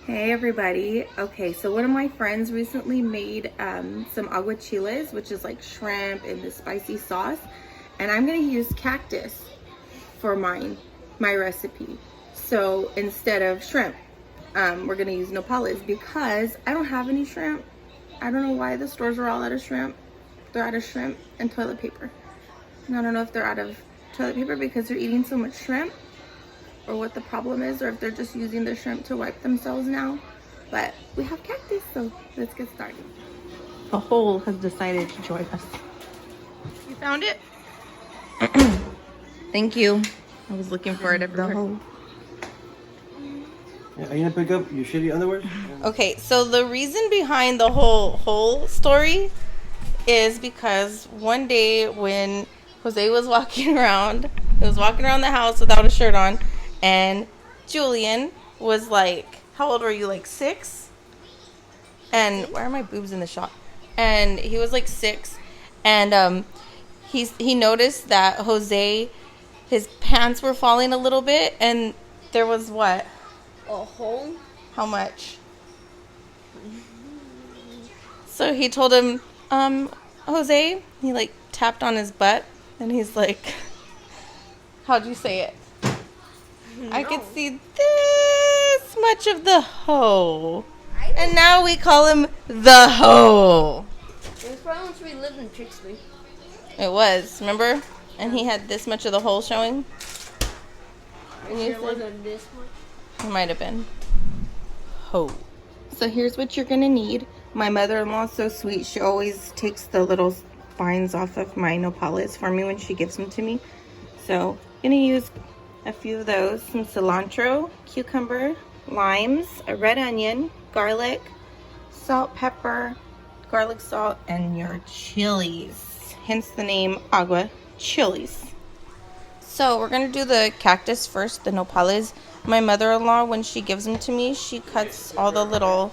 Hey everybody. Okay, so one of my friends recently made some agua chiles, which is like shrimp and the spicy sauce, and I'm gonna use cactus for my recipe. So instead of shrimp, we're gonna use nopales because I don't have any shrimp. I don't know why the stores are all out of shrimp. They're out of shrimp and toilet paper. And I don't know if they're out of toilet paper because they're eating so much shrimp, or what the problem is, or if they're just using the shrimp to wipe themselves now. But we have cactus, so let's get started. The hole has decided to join us. You found it? Thank you. I was looking for it everywhere. The hole. Yeah, are you gonna pick up your shitty underwear? Okay, so the reason behind the whole hole story is because one day when Jose was walking around, the house without a shirt on, and Julian was like, how old were you, like 6? And why are my boobs in the shot? And he was like 6, and he noticed that Jose, his pants were falling a little bit, and there was what? A hole? How much? So he told him, Jose, he like tapped on his butt, and he's like, how'd you say it? No. I could see this much of the hoe. And now we call him the hoe. It was probably once we lived in Trixley. It was, remember? And he had this much of the hole showing. And it wasn't this much? It might have been. Hoe. So here's what you're gonna need. My mother-in-law is so sweet. She always takes the little spines off of my nopales for me when she gives them to me. So I'm gonna use a few of those, some cilantro, cucumber, limes, a red onion, garlic, salt, pepper, garlic salt, and your chilies. Hence the name Agua Chiles. So we're gonna do the cactus first, the nopales. My mother-in-law, when she gives them to me, she cuts all the little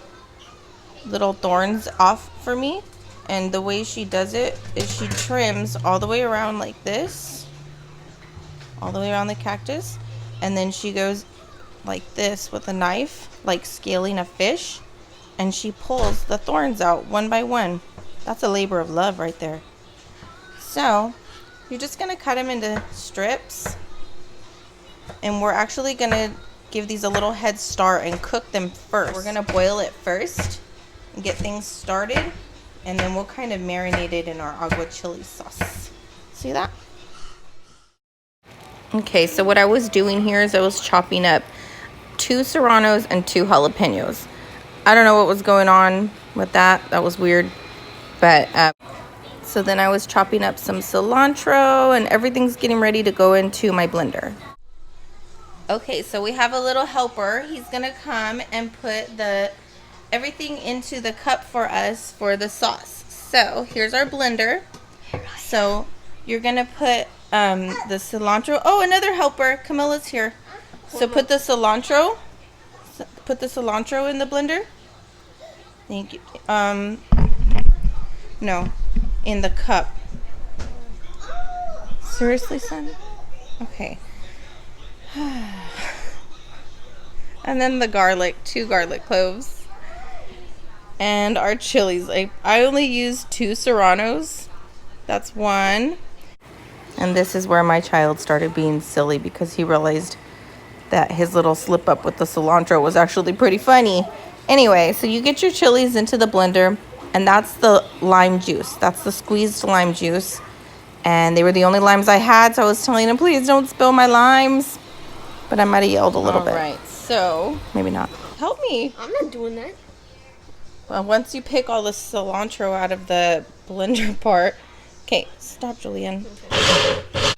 thorns off for me. And the way she does it is she trims all the way around like this, all the way around the cactus, and then she goes like this with a knife, like scaling a fish, and she pulls the thorns out one by one. That's a labor of love right there. So you're just gonna cut them into strips, and we're actually gonna give these a little head start and cook them first. We're gonna boil it first and get things started, and then we'll kind of marinate it in our agua chile sauce. See that? Okay, so what I was doing here is I was chopping up 2 serranos and 2 jalapenos. I don't know what was going on with that. That was weird. But so then I was chopping up some cilantro, and everything's getting ready to go into my blender. Okay, so we have a little helper. He's gonna come and put everything into the cup for us for the sauce. So here's our blender. So you're gonna put the cilantro. Oh, another helper. Camilla's here. So put the cilantro. Put the cilantro in the blender. Thank you. No, in the cup. Seriously, son? Okay. And then the garlic, 2 garlic cloves. And our chilies. I only used 2 serranos. That's 1. And this is where my child started being silly because he realized that his little slip up with the cilantro was actually pretty funny. Anyway, so you get your chilies into the blender, and that's the lime juice. That's the squeezed lime juice. And they were the only limes I had, so I was telling him, please don't spill my limes. But I might have yelled a little bit. All right, so maybe not. Help me. I'm not doing that. Well, once you pick all the cilantro out of the blender part. Okay, stop, Julian. Okay.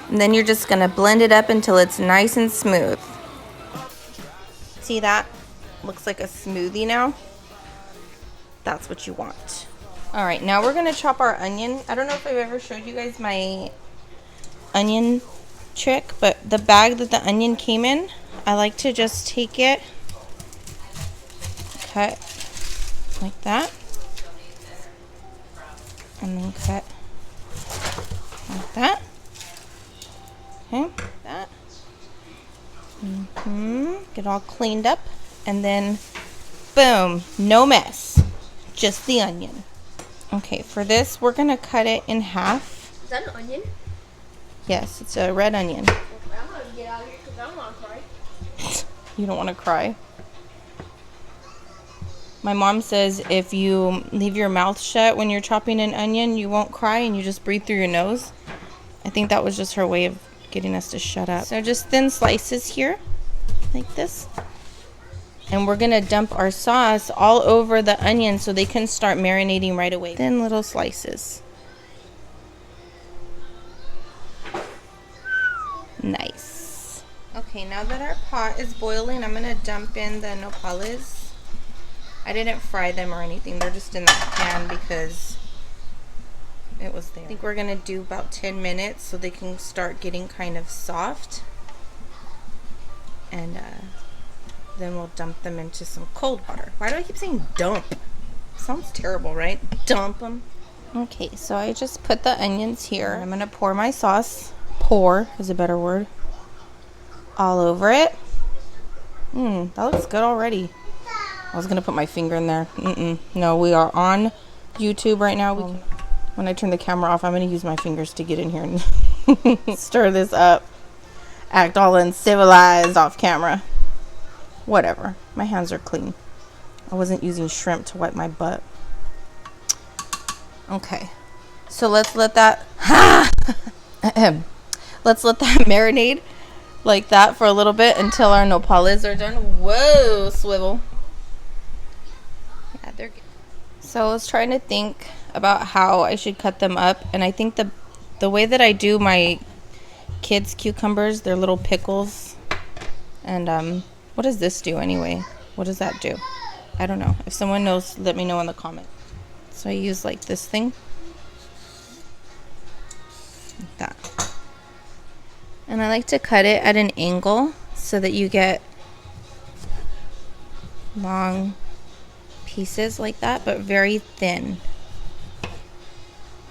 And then you're just gonna blend it up until it's nice and smooth. See that? Looks like a smoothie now. That's what you want. All right, now we're gonna chop our onion. I don't know if I've ever showed you guys my onion trick, but the bag that the onion came in, I like to just take it, cut like that, and then cut like that. Okay, that. Get all cleaned up, and then Boom. No mess. Just the onion. Okay, for this, we're going to cut it in half. Is that an onion? Yes, it's a red onion. Okay, I'm gonna get out of here because I don't want to cry. You don't want to cry? My mom says if you leave your mouth shut when you're chopping an onion, you won't cry and you just breathe through your nose. I think that was just her way of getting us to shut up. So just thin slices here, like this. And we're gonna dump our sauce all over the onion so they can start marinating right away. Thin little slices. Nice. Okay, now that our pot is boiling, I'm gonna dump in the nopales. I didn't fry them or anything. They're just in the pan because it was there. I think we're gonna do about 10 minutes so they can start getting kind of soft. And then we'll dump them into some cold water. Why do I keep saying dump? Sounds terrible, right? Dump them. Okay, so I just put the onions here. I'm gonna pour my sauce. Pour is a better word. All over it. That looks good already. I was gonna put my finger in there. No, we are on YouTube right now. When I turn the camera off, I'm gonna use my fingers to get in here and stir this up. Act all uncivilized off camera. Whatever. My hands are clean. I wasn't using shrimp to wipe my butt. Okay. So let's let that let's let that marinate like that for a little bit until our nopales are done. Whoa, swivel. Yeah, they're good. So I was trying to think about how I should cut them up, and I think the way that I do my kids' cucumbers, they're little pickles. And what does this do anyway? What does that do? I don't know. If someone knows, let me know in the comment. So I use like this thing. Like that. And I like to cut it at an angle so that you get long pieces like that, but very thin.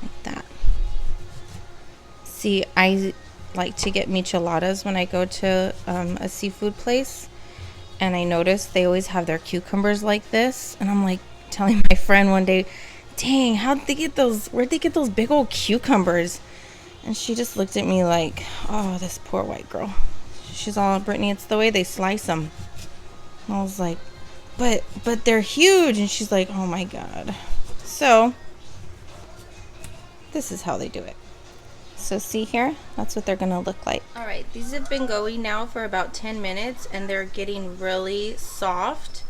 Like that. See, I like to get micheladas when I go to a seafood place, and I notice they always have their cucumbers like this, and I'm like telling my friend one day, dang, how'd they get those, where'd they get those big old cucumbers? And she just looked at me like, oh, this poor white girl. She's all, Brittany, it's the way they slice them. And I was like, but they're huge. And she's like, oh my God. So this is how they do it. So see here, that's what they're gonna look like. All right, these have been going now for about 10 minutes and they're getting really soft.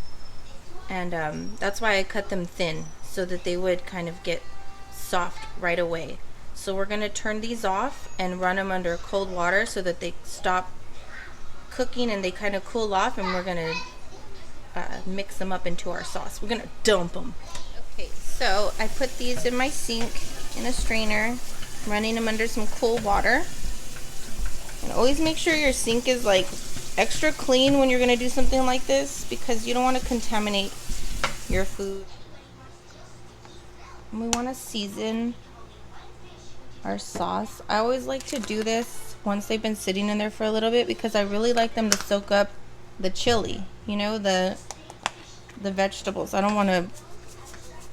And that's why I cut them thin, so that they would kind of get soft right away. So we're gonna turn these off and run them under cold water so that they stop cooking and they kind of cool off, and we're gonna mix them up into our sauce. We're gonna dump them. Okay, so I put these in my sink in a strainer, running them under some cool water. And always make sure your sink is like extra clean when you're gonna do something like this, because you don't want to contaminate your food. And we want to season our sauce. I always like to do this once they've been sitting in there for a little bit, because I really like them to soak up the chili, you know, the vegetables. I don't want to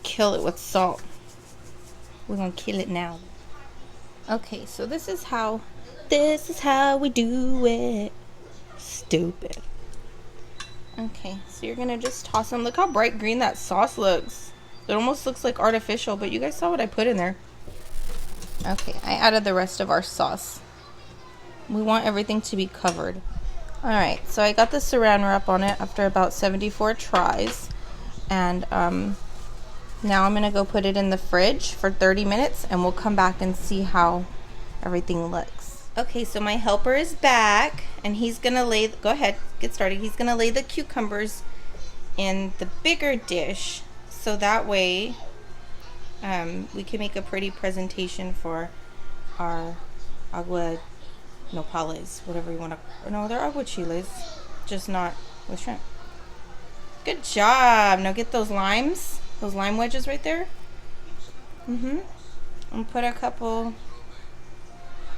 kill it with salt. We're gonna kill it now. Okay, so this is how we do it. Stupid. Okay, so you're gonna just toss them. Look how bright green that sauce looks. It almost looks like artificial, but you guys saw what I put in there. Okay, I added the rest of our sauce. We want everything to be covered. Alright, so I got the saran wrap on it after about 74 tries. And now I'm going to go put it in the fridge for 30 minutes and we'll come back and see how everything looks. Okay, so my helper is back and he's going to lay, go ahead, get started. He's going to lay the cucumbers in the bigger dish so that way we can make a pretty presentation for our agua nopales, whatever you want to, no, they're agua chiles, just not with shrimp. Good job. Now get those limes, those lime wedges right there. And put a couple,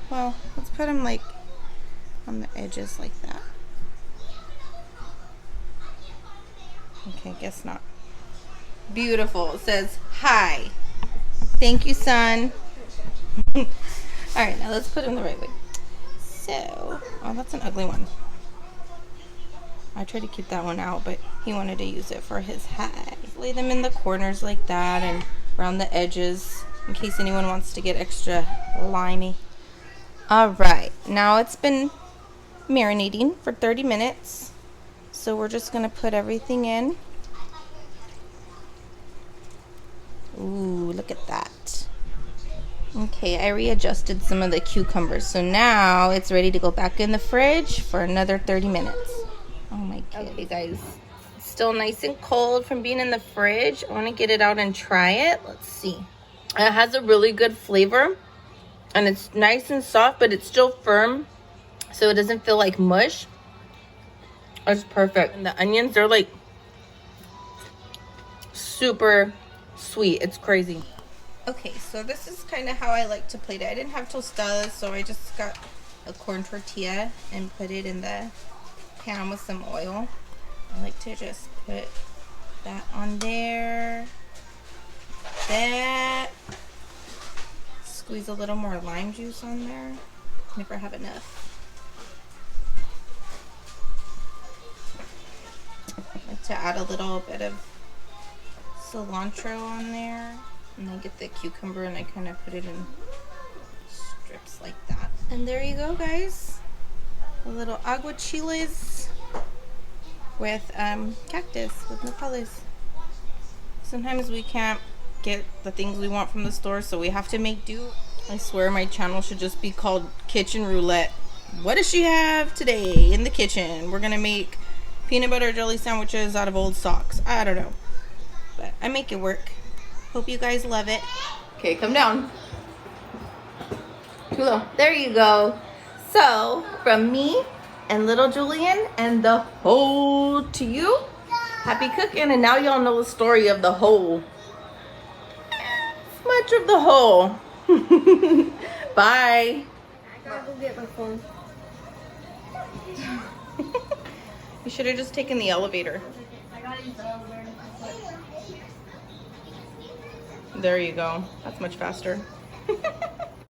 well, let's put them like on the edges like that. Okay, guess not. Beautiful. It says, hi. Thank you, son. All right, now let's put him the right way. So, oh, that's an ugly one. I tried to keep that one out, but he wanted to use it for his hat. Lay them in the corners like that and around the edges in case anyone wants to get extra limey. All right, now it's been marinating for 30 minutes. So we're just gonna put everything in. Ooh, look at that. Okay, I readjusted some of the cucumbers. So now it's ready to go back in the fridge for another 30 minutes. Oh my god. Okay guys, it's still nice and cold from being in the fridge. I want to get it out and try it. Let's see. It has a really good flavor and it's nice and soft, but it's still firm, so it doesn't feel like mush. It's perfect. And the onions, they're like super sweet. It's crazy. Okay, so this is kind of how I like to plate it. I didn't have tostadas, so I just got a corn tortilla and put it in the pan with some oil. I like to just put that on there. That. Squeeze a little more lime juice on there. Never have enough. I like to add a little bit of cilantro on there. And I get the cucumber and I kind of put it in strips like that. And there you go, guys. A little Agua Chiles with Cactus, with Nopales. Sometimes we can't get the things we want from the store, so we have to make do. I swear my channel should just be called Kitchen Roulette. What does she have today in the kitchen? We're gonna make peanut butter jelly sandwiches out of old socks. I don't know, but I make it work. Hope you guys love it. Okay, come down. Too low. There you go. So, from me and little Julian and the whole to you, happy cooking. And now y'all know the story of the whole. Much of the whole. Bye. I gotta go get my phone. You should have just taken the elevator. I gotta use the elevator. There you go. That's much faster.